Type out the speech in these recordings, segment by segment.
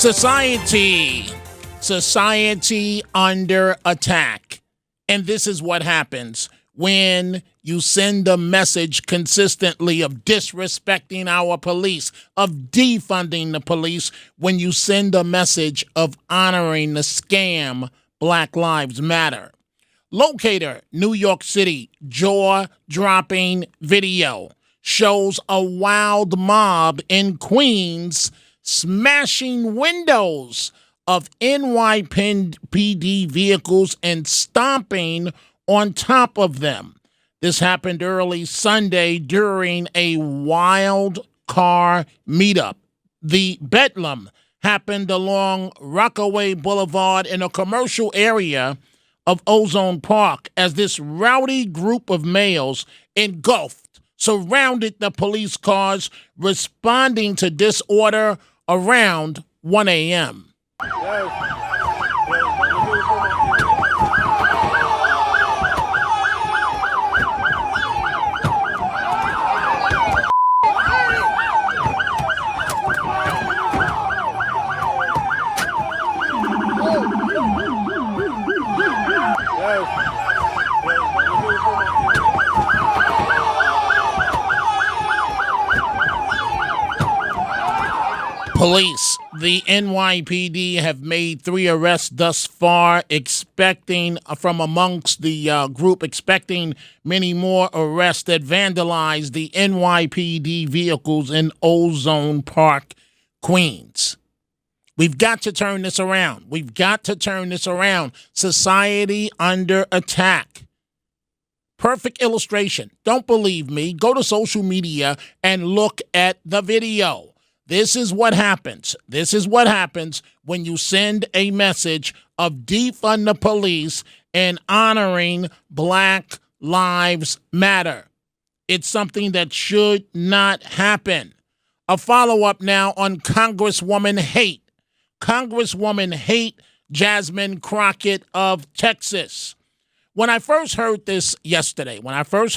Society under attack. And this is what happens when you send a message consistently of disrespecting our police, of defunding the police, when you send a message of honoring the scam Black Lives Matter. Locator, New York City, jaw-dropping video shows a wild mob in Queens smashing windows of NYPD vehicles and stomping on top of them. This happened early Sunday during a wild car meetup. The bedlam happened along Rockaway Boulevard in a commercial area of Ozone Park as this rowdy group of males engulfed, surrounded the police cars, responding to disorder around 1 a.m. Police, the NYPD, have made 3 arrests thus far, expecting from amongst the group, expecting many more arrests that vandalized the NYPD vehicles in Ozone Park, Queens. We've got to turn this around. We've got to turn this around. Society under attack. Perfect illustration. Don't believe me? Go to social media and look at the video. This is what happens. This is what happens when you send a message of defund the police and honoring Black Lives Matter. It's something that should not happen. A follow-up now on Congresswoman Hate. Congresswoman Hate Jasmine Crockett of Texas. When I first heard this yesterday, my first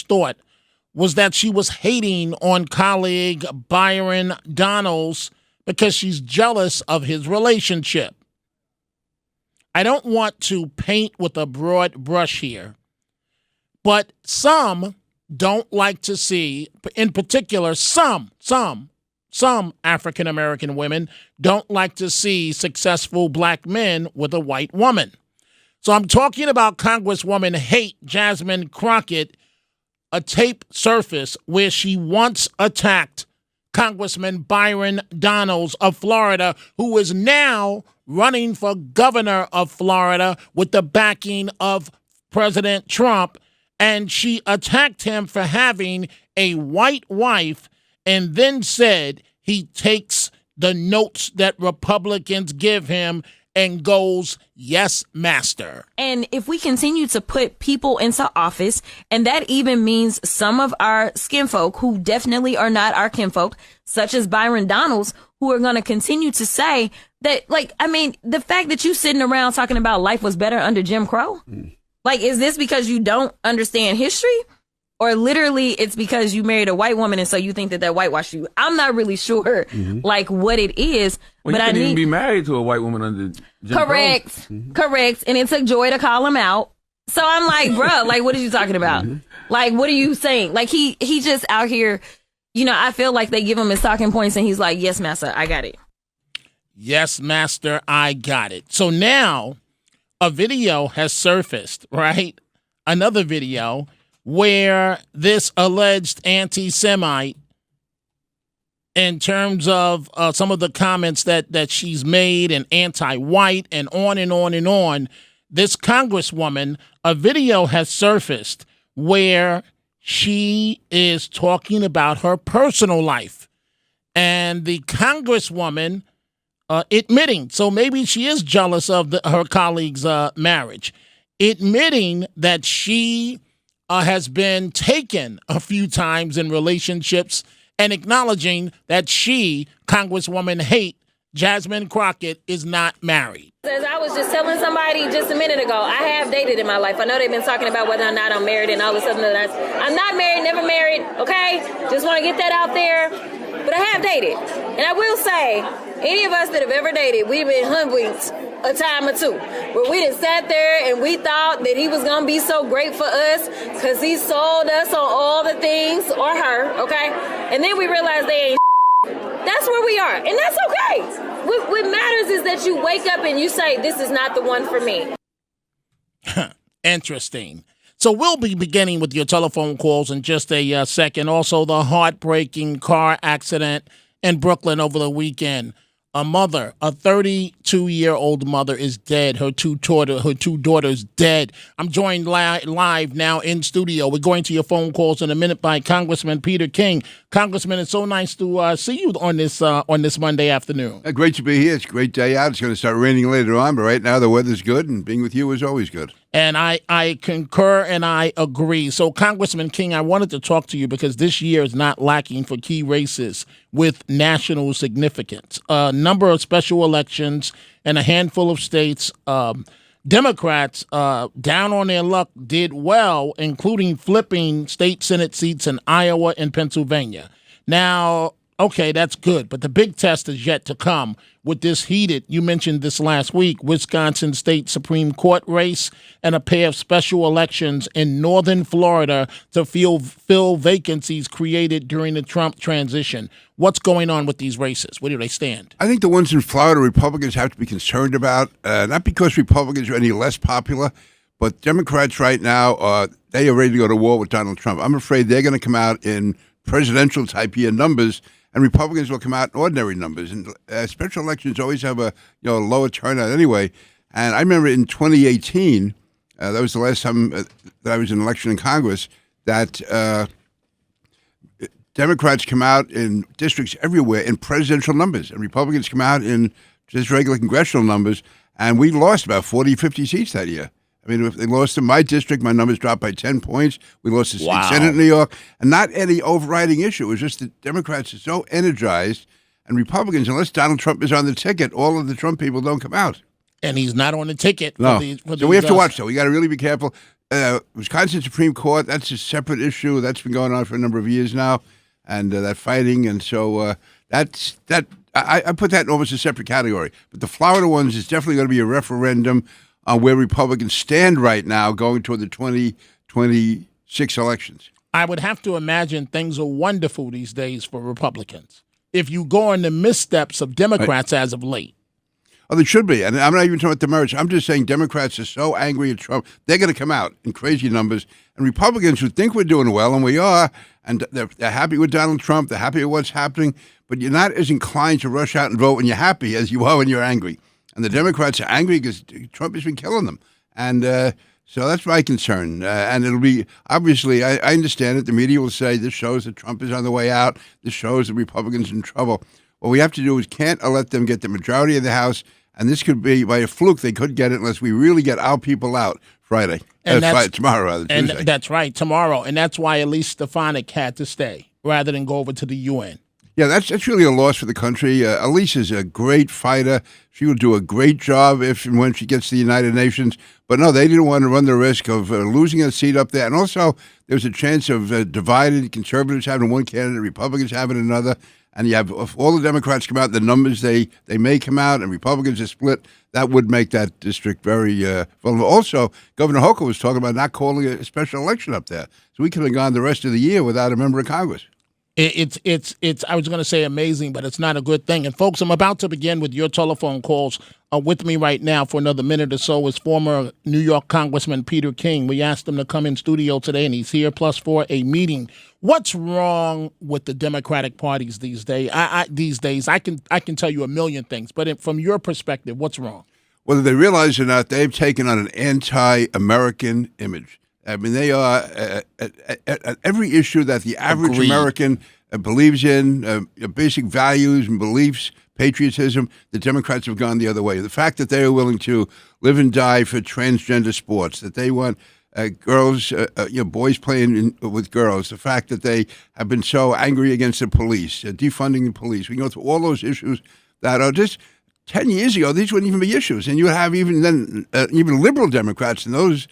thought was that she was hating on colleague Byron Donalds because she's jealous of his relationship. I don't want to paint with a broad brush here, but some don't like to see, in particular, some African-American women don't like to see successful Black men with a white woman. So I'm talking about Congresswoman Hate Jasmine Crockett. A tape surfaced where she once attacked Congressman Byron Donalds of Florida, who is now running for governor of Florida with the backing of President Trump. And she attacked him for having a white wife and then said he takes the notes that Republicans give him and goes, yes, master. And if we continue to put people into office, and that even means some of our skinfolk who definitely are not our kinfolk, such as Byron Donalds, who are going to continue to say that, the fact that you sitting around talking about life was better under Jim Crow, is this because you don't understand history? Or literally it's because you married a white woman and so you think that whitewashed you. I'm not really sure, what it is. Well, but you couldn't even be married to a white woman under Jim Correct. Crow. Correct. And it took Joy to call him out. So I'm like, bruh, what are you talking about? What are you saying? He just out here, I feel like they give him his talking points and he's like, yes, master, I got it. Yes, master, I got it. So now a video has surfaced, right? Another video where this alleged anti-Semite, in terms of some of the comments that she's made and anti-white and on and on and on, this congresswoman, a video has surfaced where she is talking about her personal life. And the congresswoman admitting, so maybe she is jealous of her colleague's marriage, admitting that she has been taken a few times in relationships and acknowledging that she, Congresswoman Hate Jasmine Crockett, is not married. As I was just telling somebody just a minute ago, I have dated in my life. I know they've been talking about whether or not I'm married and all this other stuff. I'm not married, never married, okay? Just want to get that out there. But I have dated. And I will say, Any of us that have ever dated, we've been hoodwinked a time or two, where we just sat there and we thought that he was going to be so great for us because he sold us on all the things, or her, okay? And then we realized they ain't. That's where we are, and that's okay. What matters is that you wake up and you say, this is not the one for me. Interesting. So we'll be beginning with your telephone calls in just a second. Also, the heartbreaking car accident in Brooklyn over the weekend. A 32-year-old mother is dead. Her two daughters dead. I'm joined live now in studio. We're going to your phone calls in a minute by Congressman Peter King. Congressman, it's so nice to see you on this Monday afternoon. Great to be here. It's a great day out. It's going to start raining later on, but right now the weather's good, and being with you is always good. And I concur and I agree. So, Congressman King, I wanted to talk to you because this year is not lacking for key races with national significance. A number of special elections in a handful of states. Democrats, down on their luck, did well, including flipping state Senate seats in Iowa and Pennsylvania. Now, okay, that's good, but the big test is yet to come with this heated, you mentioned this last week, Wisconsin State Supreme Court race and a pair of special elections in northern Florida to fill vacancies created during the Trump transition. What's going on with these races? Where do they stand? I think the ones in Florida, Republicans have to be concerned about, not because Republicans are any less popular, but Democrats right now, they are ready to go to war with Donald Trump. I'm afraid they're going to come out in presidential type year numbers, and Republicans will come out in ordinary numbers. And special elections always have a lower turnout anyway. And I remember in 2018, that was the last time that I was in an election in Congress, that Democrats come out in districts everywhere in presidential numbers, and Republicans come out in just regular congressional numbers. And we lost about 40, 50 seats that year. I mean, if they lost in my district, my numbers dropped by 10 points. We lost the state Senate in New York. And not any overriding issue. It was just that Democrats are so energized, and Republicans, unless Donald Trump is on the ticket, all of the Trump people don't come out. And he's not on the ticket. No. So we have to watch, though. We got to really be careful. Wisconsin Supreme Court, that's a separate issue. That's been going on for a number of years now, and that fighting. And so I put that in almost a separate category. But the Florida ones is definitely going to be a referendum on where Republicans stand right now going toward the 2026 elections. I would have to imagine things are wonderful these days for Republicans if you go on the missteps of Democrats as of late. Oh, they should be. And I'm not even talking about the merits. I'm just saying Democrats are so angry at Trump, they're going to come out in crazy numbers. And Republicans who think we're doing well, and we are, and they're happy with Donald Trump, they're happy with what's happening, but you're not as inclined to rush out and vote when you're happy as you are when you're angry. And the Democrats are angry because Trump has been killing them. And so that's my concern. And it'll be, obviously, I understand it. The media will say this shows that Trump is on the way out. This shows the Republicans in trouble. What we have to do is can't let them get the majority of the House. And this could be, by a fluke, they could get it unless we really get our people out Friday. Tomorrow, rather, Tuesday. And that's right, tomorrow. And that's why Elise Stefanik had to stay rather than go over to the UN. Yeah, that's really a loss for the country. Elise is a great fighter. She will do a great job if and when she gets to the United Nations. But no, they didn't want to run the risk of losing a seat up there. And also, there's a chance of divided conservatives having one candidate, Republicans having another. And you have, if all the Democrats come out, the numbers they may come out, and Republicans are split, that would make that district very vulnerable. Also, Governor Hochul was talking about not calling a special election up there. So we could have gone the rest of the year without a member of Congress. It's I was going to say amazing, but it's not a good thing. And folks, I'm about to begin with your telephone calls. With me right now for another minute or so is former New York Congressman Peter King. We asked him to come in studio today, and he's here plus for a meeting. What's wrong with the Democratic parties these days? I can tell you a million things, but from your perspective, what's wrong? Whether they realize it or not, they've taken on an anti-American image. I mean, they are at every issue that the average American believes in, basic values and beliefs, patriotism, the Democrats have gone the other way. The fact that they are willing to live and die for transgender sports, that they want girls, boys playing with girls, the fact that they have been so angry against the police, defunding the police. We go through all those issues that are just 10 years ago, these wouldn't even be issues. And you would have even then, even liberal Democrats in those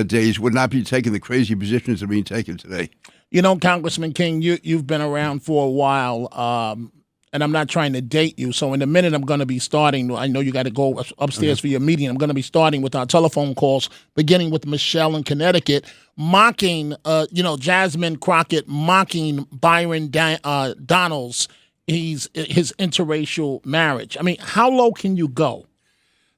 days would not be taking the crazy positions that are being taken today. You know, Congressman King, you've been around for a while. and I'm not trying to date you. So in a minute, I'm going to be starting. I know you got to go upstairs for your meeting. I'm going to be starting with our telephone calls, beginning with Michelle in Connecticut, mocking, Jasmine Crockett mocking Byron Donalds, his interracial marriage. I mean, how low can you go?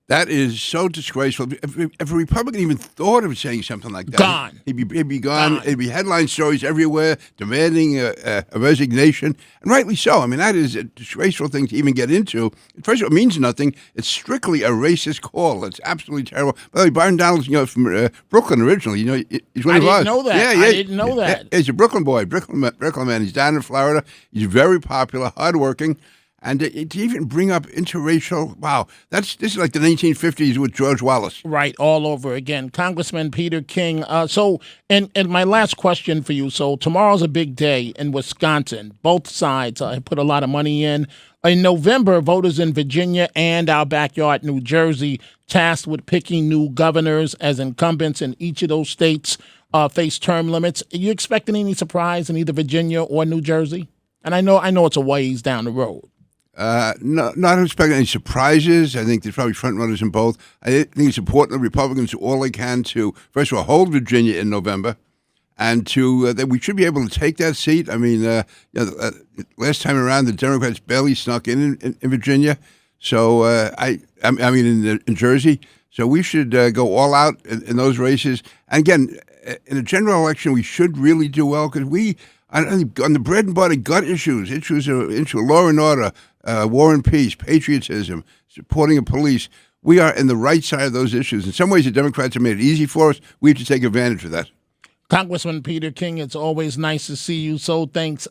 That is so disgraceful. If a Republican even thought of saying something like that, Gone. He'd be gone. It'd be headline stories everywhere demanding a resignation, and rightly so. I mean, that is a disgraceful thing to even get into. First of all, it means nothing. It's strictly a racist call. It's absolutely terrible. By the way, Byron Donalds, from Brooklyn originally. He's one of us. I didn't know that. Yeah. I didn't know that. He's a Brooklyn boy, Brooklyn man. He's down in Florida. He's very popular, hardworking. And to even bring up interracial, wow, this is like the 1950s with George Wallace. Right, all over again. Congressman Peter King. And my last question for you. So tomorrow's a big day in Wisconsin. Both sides put a lot of money in. In November, voters in Virginia and our backyard, New Jersey, tasked with picking new governors as incumbents in each of those states face term limits. Are you expecting any surprise in either Virginia or New Jersey? And I know it's a ways down the road. No, not expecting any surprises. I think there's probably front runners in both. I think it's important that Republicans do all they can to, first of all, hold Virginia in November, and that we should be able to take that seat. I mean, last time around, the Democrats barely snuck in Virginia. So in Jersey. So we should go all out in those races. And again, in a general election, we should really do well because on the bread and butter gut issues of law and order, war and peace, patriotism, supporting the police, we are in the right side of those issues. In some ways, the Democrats have made it easy for us. We have to take advantage of that. Congressman Peter King, it's always nice to see you. So thank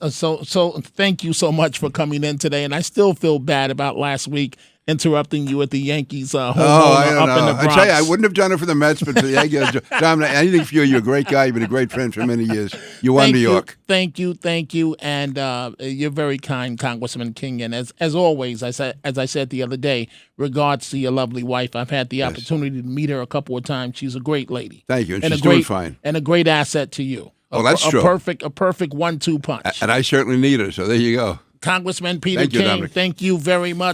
you so much for coming in today. And I still feel bad about last week interrupting you at the Yankees home I don't know. in the Bronx. I tell you, I wouldn't have done it for the Mets, but for the Yankees, Dominic, anything for you. You're a great guy. You've been a great friend for many years. You won New York. Thank you, and you're very kind, Congressman King. And as always, as I said the other day, regards to your lovely wife. I've had the opportunity to meet her a couple of times. She's a great lady. Thank you, and she's doing fine. And a great asset to you. Oh, that's true. A perfect 1-2 punch. And I certainly need her. So there you go. Congressman Peter King, thank you very much.